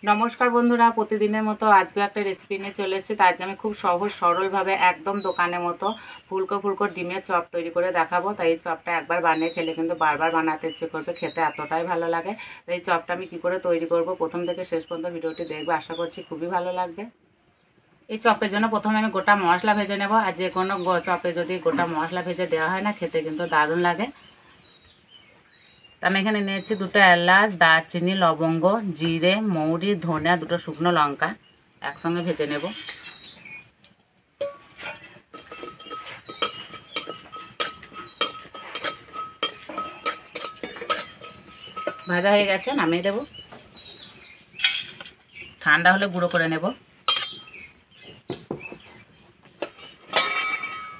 নমস্কার বন্ধুরা, প্রতিদিনের মতো আজকে একটা রেসিপি নিয়ে চলে এসেছি। তাই আজকে আমি খুব সহজ সরলভাবে একদম দোকানের মতো ফুলকো ফুলকো ডিমের চপ তৈরি করে দেখাবো। তাই এই চপটা একবার বানিয়ে খেলে কিন্তু বারবার বানাতে ইচ্ছে করবে, খেতে এতটাই ভালো লাগে। তাই এই চপটা আমি কী করে তৈরি করব প্রথম থেকে শেষ পর্যন্ত ভিডিওটি দেখবে, আশা করছি খুবই ভালো লাগবে। এই চপের জন্য প্রথমে আমি গোটা মশলা ভেজে নেব। আর যে কোনো চপে যদি গোটা মশলা ভেজে দেওয়া হয় না, খেতে কিন্তু দারুণ লাগে। আমি এখানে নিয়েছি দুটো এলাচ, দারচিনি, লবঙ্গ, জিরে, মৌরি, ধনে আর দুটো শুকনো লঙ্কা একসঙ্গে ভেজে নেব। ভাজা হয়ে গেছে, নামিয়ে দেব। ঠান্ডা হলে গুঁড়ো করে নেব।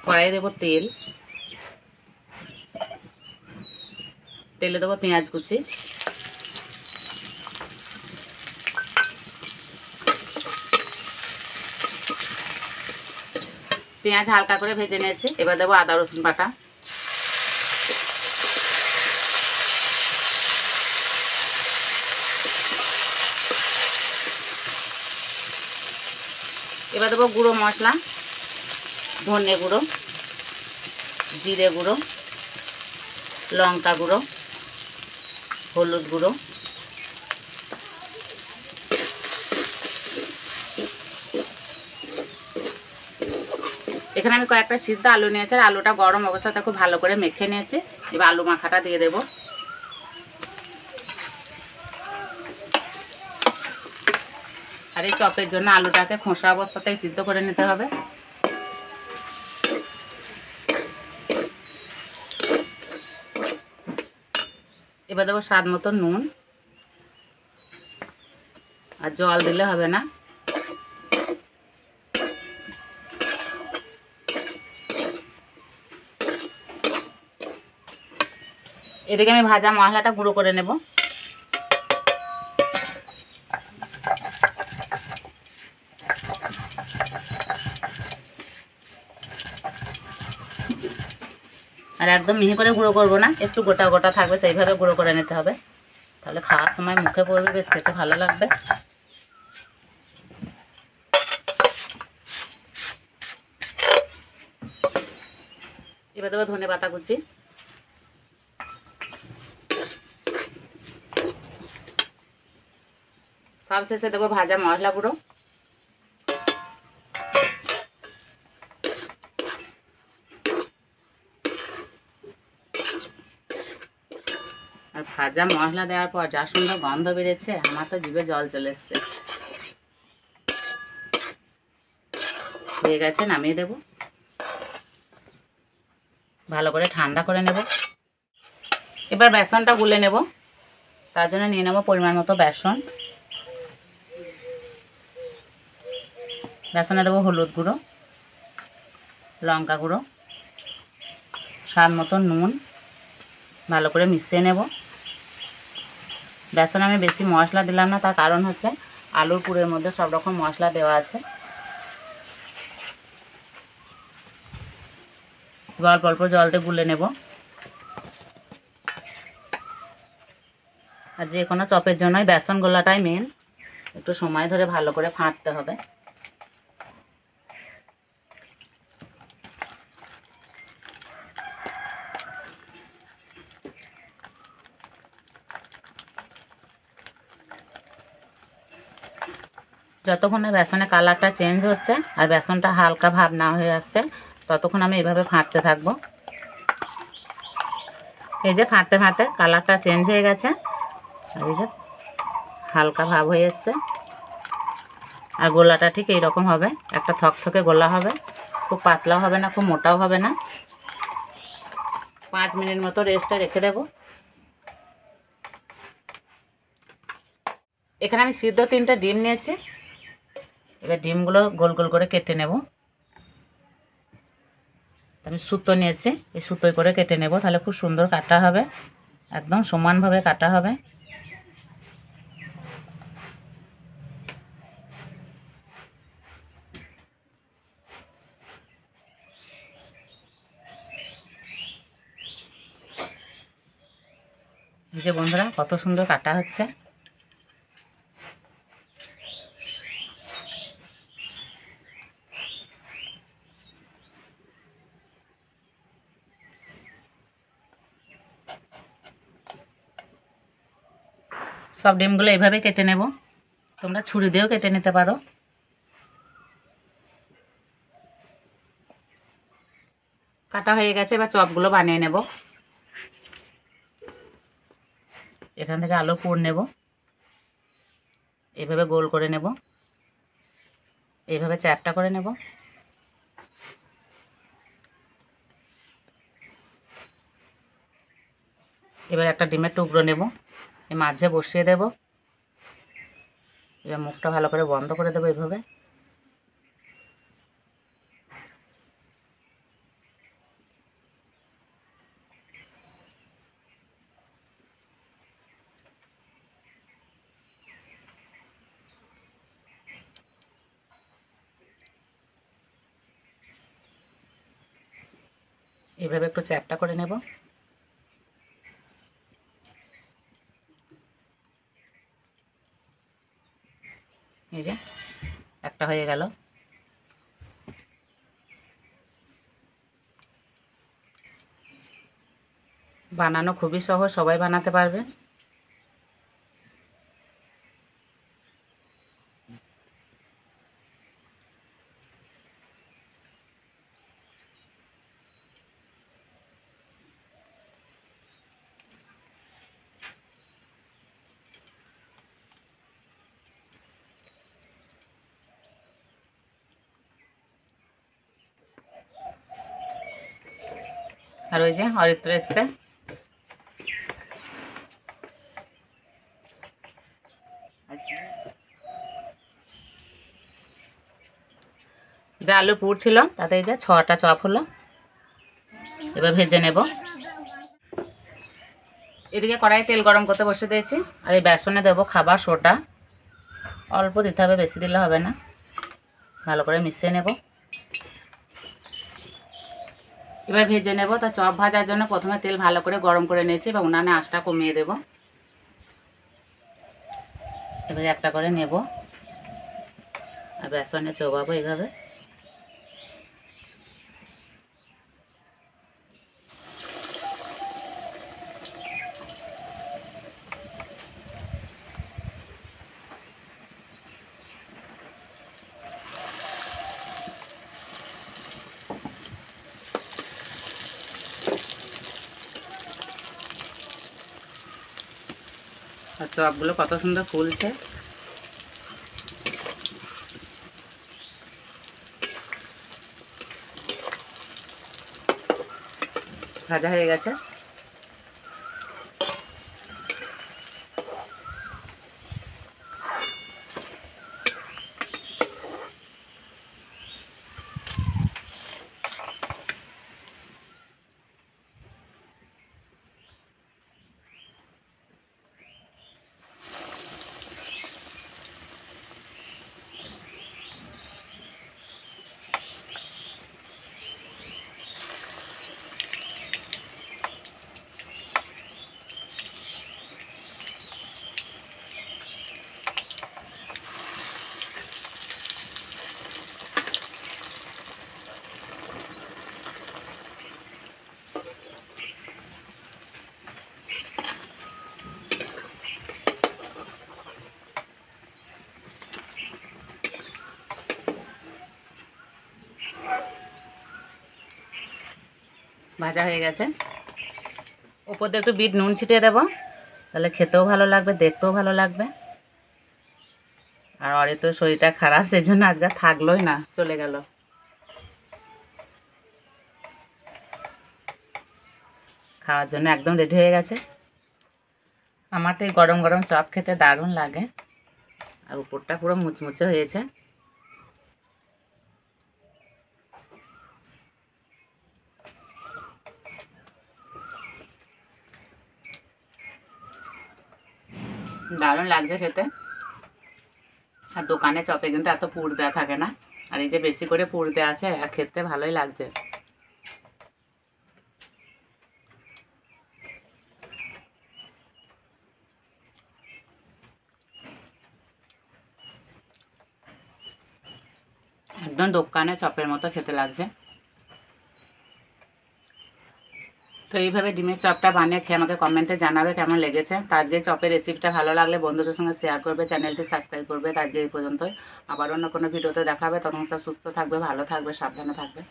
কড়াইয়ে দেব তেল, তেলে দেবো পেঁয়াজ কুচি, পেঁয়াজ হালকা করে ভেজে নিয়েছি। এবার দেবো আদা রসুন বাটা, এবার দেবো গুঁড়ো মশলা, ধনে গুঁড়ো, জিরে গুঁড়ো, লঙ্কা গুঁড়ো, হলুদ গুঁড়ো, এখানে আমি কয়েকটা সিদ্ধ আলু নিয়েছি। আর আলুটা গরম অবস্থাতে খুব ভালো করে মেখে নিয়েছি। এবার আলু মাখাটা দিয়ে দেব। আর এই চপের জন্য আলুটাকে খোসা অবস্থাতেই সিদ্ধ করে নিতে হবে। এবার দেবো স্বাদ মতো নুন, আর জল দিলে হবে না। এদিকে আমি ভাজা মশলাটা গুঁড়ো করে নেব। আর একদম মিহি করে গুঁড়ো করবো না, একটু গোটা গোটা থাকবে, সেইভাবে গুঁড়ো করে নিতে হবে। তাহলে খাওয়ার সময় মুখে পড়বে, বেশ খেতে ভালো লাগবে। এবার দেবো ধনে পাতা কুচি, সব শেষে দেবো ভাজা মশলা গুঁড়ো, আর ভাজা মশলা দেওয়ার পর যা সুন্দর গন্ধ বেরিয়েছে, আমার তো জিভে জল চলে এসছে। হয়ে গেছে, নামিয়ে দেব। ভালো করে ঠান্ডা করে নেব। এবার বেসনটা গুলে নেব। তার জন্য নিয়ে নেব পরিমাণ মতো বেসন। বেসনে দেবো হলুদ গুঁড়ো, লঙ্কা গুঁড়ো, স্বাদ মতো নুন, ভালো করে মিশিয়ে নেব। বেসনে আমি বেশি মশলা দিলাম না, তার কারণ হচ্ছে আলুর পুরের মধ্যে সব রকম মশলা দেওয়া আছে। অল্প অল্প জল দিয়ে গুলে নেব। আর যে কোনো চপের জন্যই বেসন গোলাটাই মেন, একটু সময় ধরে ভালো করে ফাটতে হবে। যতক্ষণ না বেসনের কালারটা চেঞ্জ হচ্ছে আর বেসনটা হালকা ভাব না হয়ে আসছে, ততক্ষণ আমি এইভাবে ফাটতে থাকবো। এই যে ফাটতে ফাটতে কালারটা চেঞ্জ হয়ে গেছে, আর এই যে হালকা ভাব হয়ে এসছে। আর গোলাটা ঠিক এইরকম হবে, একটা থকথকে গোলা হবে, খুব পাতলাও হবে না, খুব মোটাও হবে না। 5 মিনিট মতো রেস্টে রেখে দেব। এখানে আমি সিদ্ধ 3টে ডিম নিয়েছি। এবার ডিমগুলো গোল গোল করে কেটে নেব। আমি সুতো নিয়েছি, এই সুতোয় করে কেটে নেব, তাহলে খুব সুন্দর কাটা হবে, একদম সমানভাবে কাটা হবে। এই যে বন্ধুরা, কত সুন্দর কাটা হচ্ছে। সব ডিমগুলো এইভাবে কেটে নেব, তোমরা ছুরি দিয়েও কেটে নিতে পারো। কাটা হয়ে গেছে, এবার চপগুলো বানিয়ে নেব। এখান থেকে আলুর পুর নেব, এইভাবে গোল করে নেব, এইভাবে চ্যাপটা করে নেব। এবার একটা ডিমের টুকরো নেব, এই মাঝে বসিয়ে দেব। এবার মুখটা ভালো করে বন্ধ করে দেবো এইভাবে। এইভাবে একটু চ্যাপটা করে নেব। এই যে একটা হয়ে গেল। বানানো খুবই সহজ, সবাই বানাতে পারবে। আর ওই যে অরিত্র এসছে, যা আলু পুর ছিল তাতে এই যে 6টা চপ হলো। এবার ভেজে নেব। এদিকে কড়াই তেল গরম করতে বসে দিয়েছি, আর এই বেসনে দেবো খাবার সোডা, অল্প দিতে হবে, বেশি দিলে হবে না। ভালো করে মিশিয়ে নেব। এবার ভেজে নেব। তা চপ ভাজার জন্য প্রথমে তেল ভালো করে গরম করে নিয়েছি এবং উনানে আঁচটা কমিয়ে দেব। এবারে একটা করে নেব আর বেসনে চোবাবো এইভাবে। আর চপগুলো কত সুন্দর ফুলছে। ভাজা হয়ে গেছে। ভাজা হয়ে গেছে। ওপর দিয়ে একটু বিট নুন ছিটিয়ে দেবো, তাহলে খেতেও ভালো লাগবে, দেখতেও ভালো লাগবে। আর অরে তো শরীরটা খারাপ, সেই জন্য আজকে থাকলোই না, চলে গেল। খাওয়ার জন্য একদম রেডি হয়ে গেছে। আমার তো এই গরম গরম চপ খেতে দারুণ লাগে, আর উপরটা পুরো মুচমুচে হয়েছে। দারুণ লাগছে খেতে। আর দোকানে চপে কিন্তু এত পুর দেওয়া থাকে না, আর এই যে বেশি করে পুর দেওয়া আছে, আর খেতে ভালোই লাগছে। একদম দোকানে চপের মতো খেতে লাগছে। তো এইভাবে ডিমের চপটা বানিয়ে খেয়ে আমাকে কমেন্টে জানাবে কেমন লেগেছে। তো আজকে চপের রেসিপিটা ভালো লাগলে বন্ধুদের সঙ্গে শেয়ার করবে, চ্যানেলটি সাবস্ক্রাইব করবে। তো আজকে এই পর্যন্তই, আবার অন্য কোনো ভিডিওতে দেখাবে। তখন সব সুস্থ থাকবে, ভালো থাকবে, সাবধানে থাকবে।